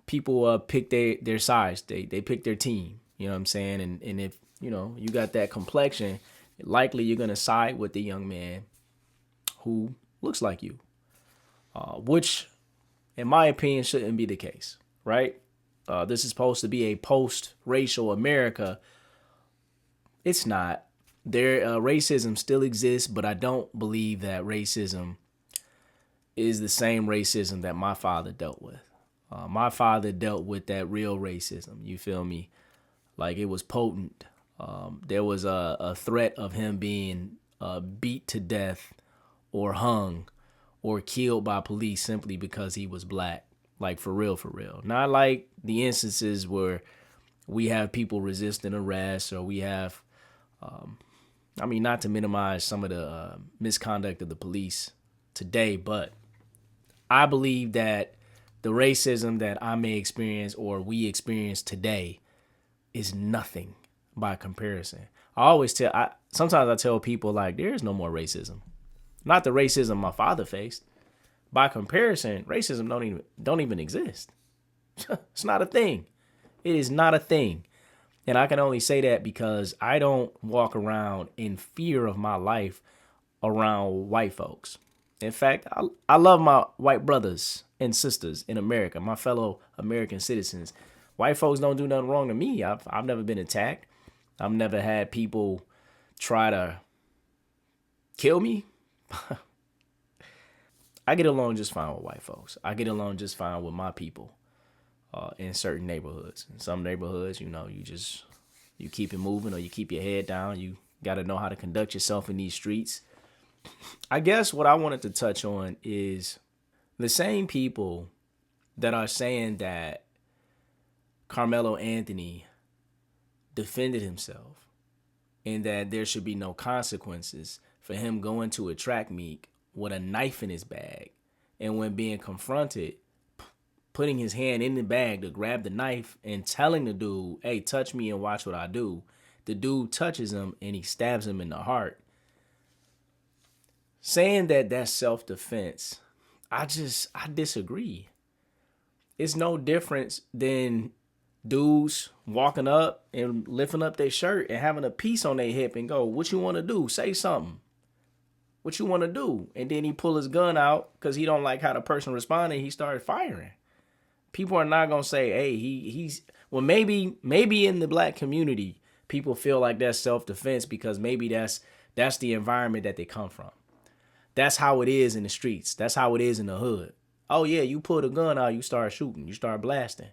people pick their sides. They pick their team. You know what I'm saying? And if you got that complexion, likely you're gonna side with the young man who looks like you, which, in my opinion, shouldn't be the case, right? This is supposed to be a post-racial America. It's not. Racism still exists, but I don't believe that racism is the same racism that my father dealt with. My father dealt with that real racism. You feel me? Like, it was potent. There was a threat of him being beat to death or hung or killed by police simply because he was black. Like, for real, for real. Not like the instances where we have people resisting arrest, or we have, not to minimize some of the misconduct of the police today, but I believe that the racism that I may experience or we experience today is nothing by comparison. Sometimes I tell people, like, there is no more racism. Not the racism my father faced. By comparison, racism don't even exist. It's not a thing. It is not a thing. And I can only say that because I don't walk around in fear of my life around white folks. In fact, I love my white brothers and sisters in America, my fellow American citizens. White folks don't do nothing wrong to me. I've never been attacked. I've never had people try to kill me. I get along just fine with white folks. I get along just fine with my people in certain neighborhoods. In some neighborhoods, you keep it moving, or you keep your head down. You got to know how to conduct yourself in these streets. I guess what I wanted to touch on is the same people that are saying that Carmelo Anthony defended himself and that there should be no consequences for him going to a track meet with a knife in his bag, and when being confronted, putting his hand in the bag to grab the knife and telling the dude, hey, touch me and watch what I do. The dude touches him and he stabs him in the heart. Saying that that's self-defense, I disagree. It's no difference than dudes walking up and lifting up their shirt and having a piece on their hip and go, what you want to do? Say something. What you want to do? And then he pull his gun out because he don't like how the person responded. He started firing. People are not going to say, hey, he's... Well, maybe in the black community, people feel like that's self-defense because maybe that's the environment that they come from. That's how it is in the streets. That's how it is in the hood. Oh, yeah, you pull the gun out, you start shooting, you start blasting.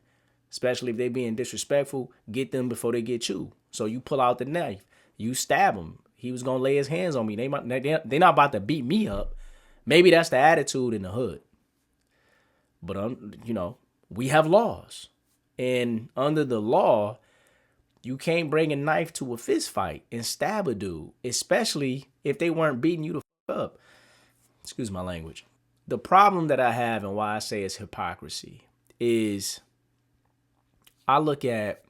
Especially if they being disrespectful, get them before they get you. So you pull out the knife, you stab them. He was going to lay his hands on me. They're not about to beat me up. Maybe that's the attitude in the hood. But, we have laws. And under the law, you can't bring a knife to a fist fight and stab a dude, especially if they weren't beating you the fuck up. Excuse my language. The problem that I have and why I say it's hypocrisy is I look at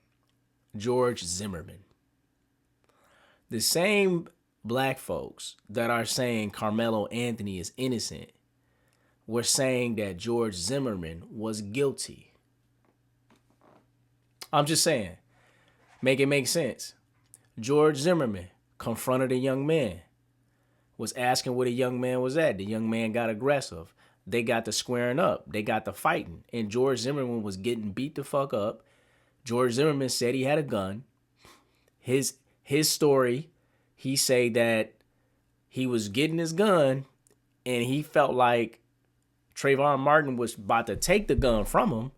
George Zimmerman. The same black folks that are saying Carmelo Anthony is innocent were saying that George Zimmerman was guilty. I'm just saying, make it make sense. George Zimmerman confronted a young man, was asking where the young man was at. The young man got aggressive. They got to squaring up. They got to fighting. And George Zimmerman was getting beat the fuck up. George Zimmerman said he had a gun. His story, he said that he was getting his gun and he felt like Trayvon Martin was about to take the gun from him.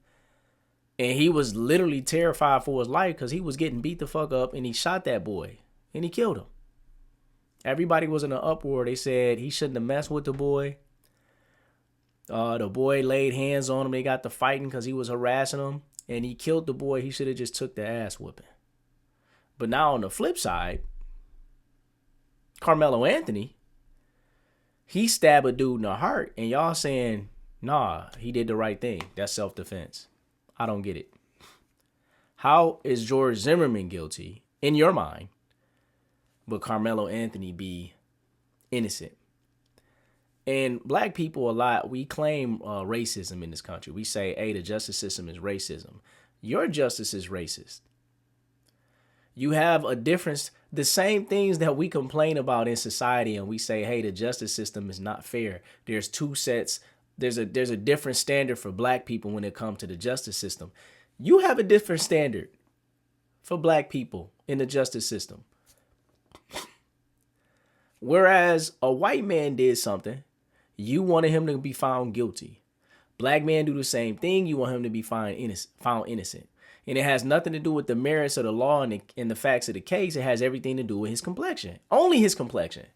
And he was literally terrified for his life because he was getting beat the fuck up, and he shot that boy and he killed him. Everybody was in an uproar. They said he shouldn't have messed with the boy. The boy laid hands on him. They got to fighting because he was harassing him, and he killed the boy. He should have just took the ass whipping. But now on the flip side, Carmelo Anthony, he stabbed a dude in the heart, and y'all saying, nah, he did the right thing. That's self-defense. I don't get it. How is George Zimmerman guilty in your mind, but Carmelo Anthony be innocent? And black people a lot, we claim racism in this country. We say, hey, the justice system is racism. Your justice is racist. You have a difference, the same things that we complain about in society, and we say, hey, the justice system is not fair. There's two sets. There's a different standard for black people when it comes to the justice system. You have a different standard for black people in the justice system. Whereas a white man did something, you wanted him to be found guilty. Black men do the same thing. You want him to be found innocent. And it has nothing to do with the merits of the law and the facts of the case. It has everything to do with his complexion. Only his complexion.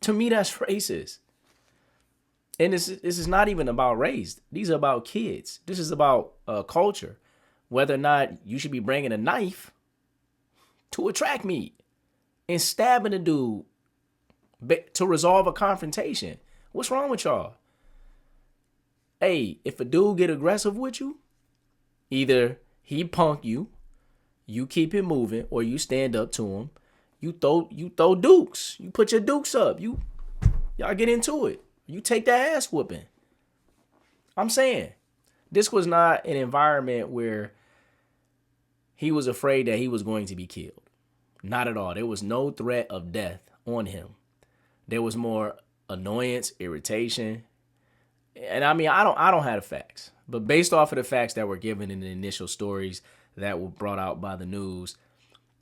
To me, that's racist. And this is not even about race. These are about kids. This is about culture. Whether or not you should be bringing a knife to a track meet and stabbing a dude to resolve a confrontation. What's wrong with y'all? Hey, if a dude get aggressive with you, either he punk you, you keep it moving, or you stand up to him. You throw dukes. You put your dukes up. Y'all get into it. You take that ass whooping. I'm saying, this was not an environment where he was afraid that he was going to be killed. Not at all. There was no threat of death on him. There was more annoyance, irritation. And I mean, I don't have the facts, but based off of the facts that were given in the initial stories that were brought out by the news,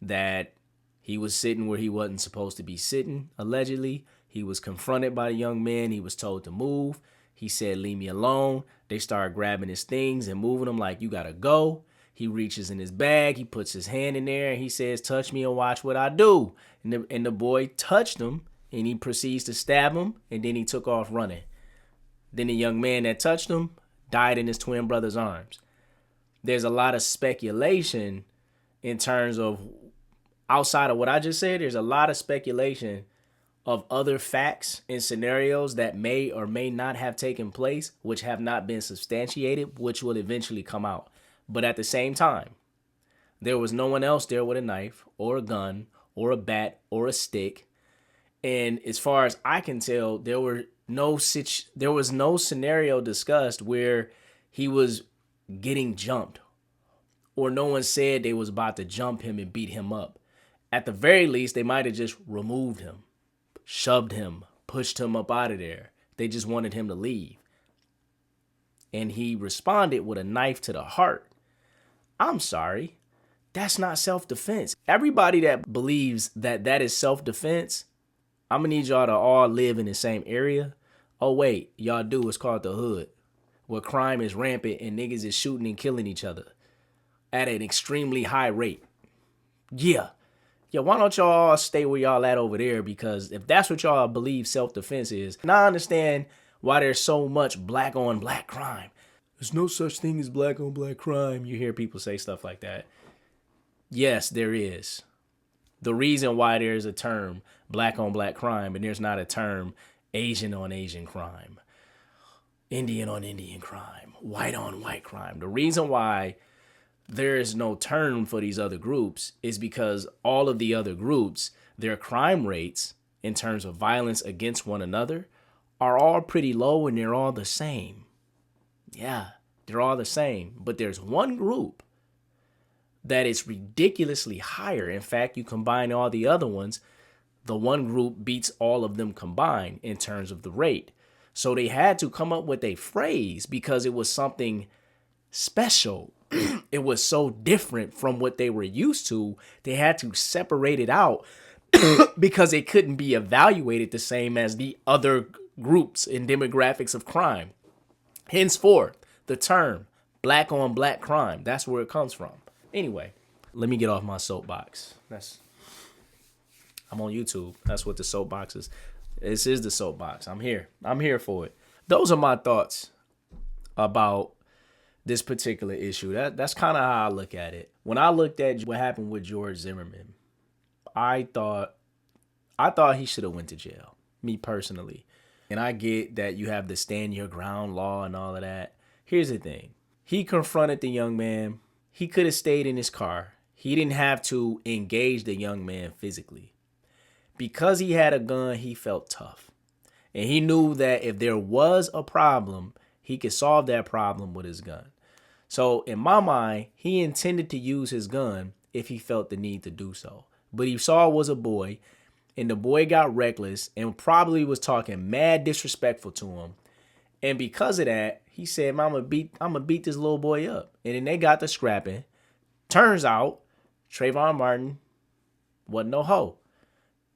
that he was sitting where he wasn't supposed to be sitting, allegedly. He was confronted by the young man. He was told to move. He said, leave me alone. They started grabbing his things and moving him like, you got to go. He reaches in his bag. He puts his hand in there and he says, touch me and watch what I do. And the boy touched him and he proceeds to stab him. And then he took off running. Then the young man that touched him died in his twin brother's arms. There's a lot of speculation in terms of, outside of what I just said, there's a lot of speculation of other facts and scenarios that may or may not have taken place, which have not been substantiated, which will eventually come out. But at the same time, there was no one else there with a knife or a gun or a bat or a stick. And as far as I can tell, there was no scenario discussed where he was getting jumped, or no one said they was about to jump him and beat him up. At the very least, they might have just removed him, shoved him, pushed him up out of there. They just wanted him to leave. And he responded with a knife to the heart. I'm sorry. That's not self-defense. Everybody that believes that that is self-defense, I'm going to need y'all to all live in the same area. Oh, wait, y'all do. It's called the hood, where crime is rampant and niggas is shooting and killing each other at an extremely high rate. Yeah, why don't y'all stay where y'all at over there? Because if that's what y'all believe self-defense is, and I understand why there's so much black on black crime. There's no such thing as black on black crime. You hear people say stuff like that. Yes, there is. The reason why there's a term black on black crime and there's not a term Asian on Asian crime, Indian on Indian crime, white on white crime. The reason why there is no term for these other groups is because all of the other groups, their crime rates in terms of violence against one another are all pretty low and they're all the same. Yeah, they're all the same. But there's one group that is ridiculously higher. In fact, you combine all the other ones, the one group beats all of them combined in terms of the rate. So they had to come up with a phrase because it was something special. It was so different from what they were used to. They had to separate it out because it couldn't be evaluated the same as the other groups and demographics of crime. Henceforth, the term black on black crime, that's where it comes from. Anyway, let me get off my soapbox. I'm on YouTube. That's what the soapbox is. This is the soapbox. I'm here for it. Those are my thoughts about this particular issue. That's kind of how I look at it. When I looked at what happened with George Zimmerman, I thought he should have went to jail, me personally. And I get that you have the stand your ground law and all of that. Here's the thing. He confronted the young man. He could have stayed in his car. He didn't have to engage the young man physically. Because he had a gun, he felt tough. And he knew that if there was a problem, he could solve that problem with his gun. So in my mind, he intended to use his gun if he felt the need to do so. But he saw it was a boy, and the boy got reckless and probably was talking mad disrespectful to him. And because of that, he said, I'm gonna beat this little boy up. And then they got to scrapping. Turns out, Trayvon Martin wasn't no hoe.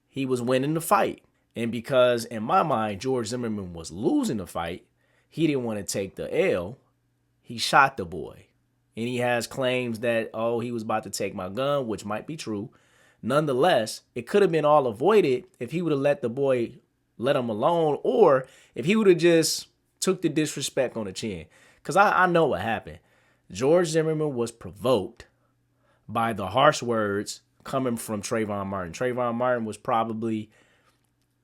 He was winning the fight. And because in my mind, George Zimmerman was losing the fight, he didn't want to take the L. He shot the boy. And he has claims that, oh, he was about to take my gun, which might be true. Nonetheless, it could have been all avoided if he would have let him alone, or if he would have just took the disrespect on the chin. Because I know what happened. George Zimmerman was provoked by the harsh words coming from Trayvon Martin. Trayvon Martin was probably,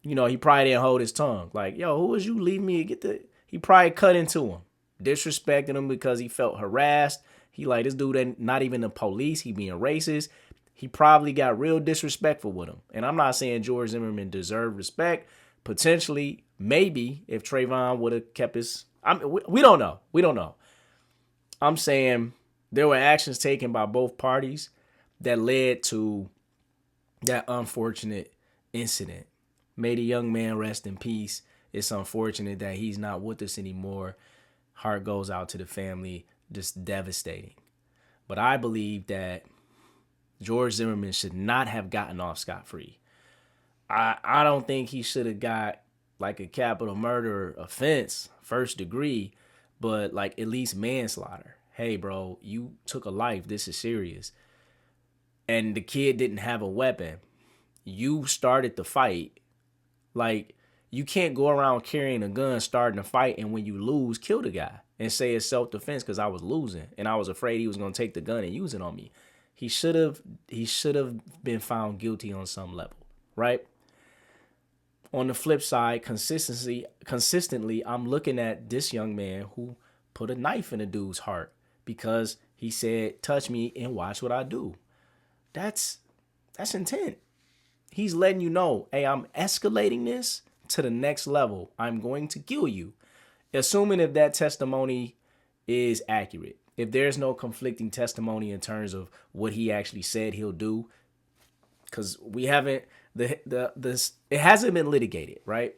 he probably didn't hold his tongue. Like, yo, who was you? Leave me. He probably cut into him, disrespecting him because he felt harassed. He like, this dude ain't not even the police. He being racist. He probably got real disrespectful with him. And I'm not saying George Zimmerman deserved respect. Potentially, maybe if Trayvon would have kept we don't know. We don't know. I'm saying there were actions taken by both parties that led to that unfortunate incident. May the young man rest in peace. It's unfortunate that he's not with us anymore. Heart goes out to the family. Just devastating. But I believe that George Zimmerman should not have gotten off scot-free. I don't think he should have got like a capital murder offense, first degree, but like at least manslaughter. Hey, bro, you took a life. This is serious. And the kid didn't have a weapon. You started the fight. Like, you can't go around carrying a gun, starting a fight, and when you lose, kill the guy and say it's self-defense because I was losing and I was afraid he was going to take the gun and use it on me. He should have been found guilty on some level, right? On the flip side, consistently, I'm looking at this young man who put a knife in a dude's heart because he said, touch me and watch what I do. That's intent. He's letting you know, hey, I'm escalating this to the next level. I'm going to kill you. Assuming if that testimony is accurate. If there's no conflicting testimony in terms of what he actually said he'll do, because we haven't, it hasn't been litigated, right?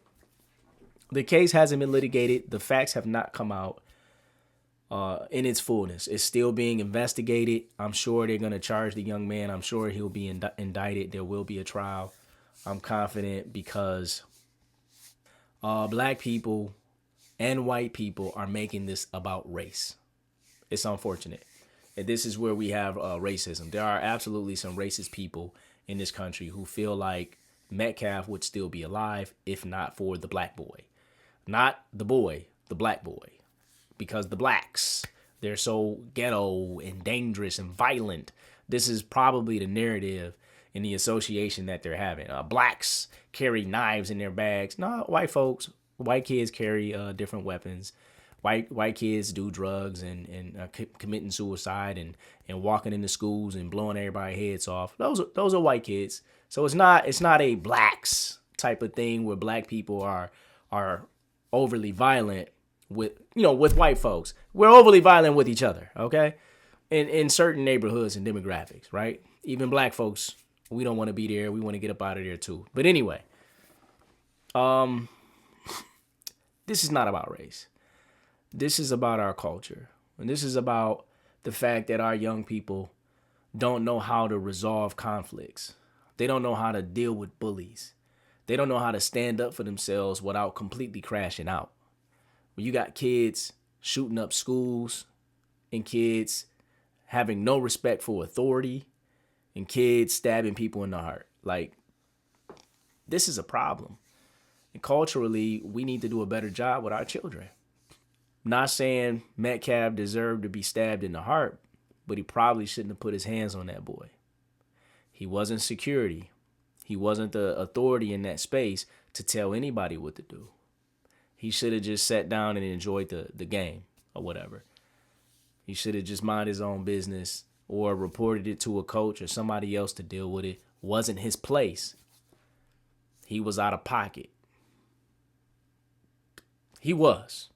The case hasn't been litigated. The facts have not come out in its fullness. It's still being investigated. I'm sure they're going to charge the young man. I'm sure he'll be indicted. There will be a trial. I'm confident because black people and white people are making this about race. It's unfortunate. And this is where we have racism. There are absolutely some racist people in this country who feel like Metcalf would still be alive if not for the black boy. Not the boy, the black boy. Because the blacks, they're so ghetto and dangerous and violent. This is probably the narrative in the association that they're having. Blacks carry knives in their bags. No, white kids carry different weapons. White kids do drugs and committing suicide and walking into schools and blowing everybody's heads off. Those are white kids. So it's not a blacks type of thing where black people are overly violent with white folks. We're overly violent with each other, okay? In certain neighborhoods and demographics, right? Even black folks, we don't want to be there. We want to get up out of there too. But anyway, this is not about race. This is about our culture. And this is about the fact that our young people don't know how to resolve conflicts. They don't know how to deal with bullies. They don't know how to stand up for themselves without completely crashing out. When you got kids shooting up schools and kids having no respect for authority and kids stabbing people in the heart. Like, this is a problem. And culturally, we need to do a better job with our children. Not saying Metcalf deserved to be stabbed in the heart, but he probably shouldn't have put his hands on that boy. He wasn't security. He wasn't the authority in that space to tell anybody what to do. He should have just sat down and enjoyed the game or whatever. He should have just minded his own business or reported it to a coach or somebody else to deal with it. Wasn't his place. He was out of pocket. He was.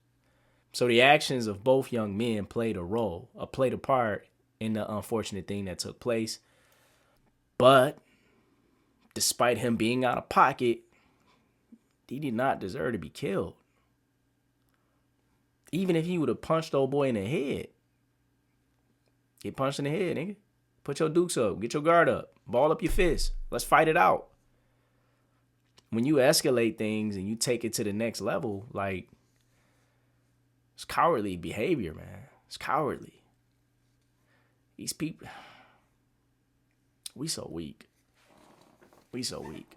So the actions of both young men played a part in the unfortunate thing that took place. But despite him being out of pocket, he did not deserve to be killed. Even if he would have punched old boy in the head. Get punched in the head, nigga. Put your dukes up. Get your guard up. Ball up your fist. Let's fight it out. When you escalate things and you take it to the next level, like, it's cowardly behavior, man. It's cowardly. These people, we so weak. We so weak.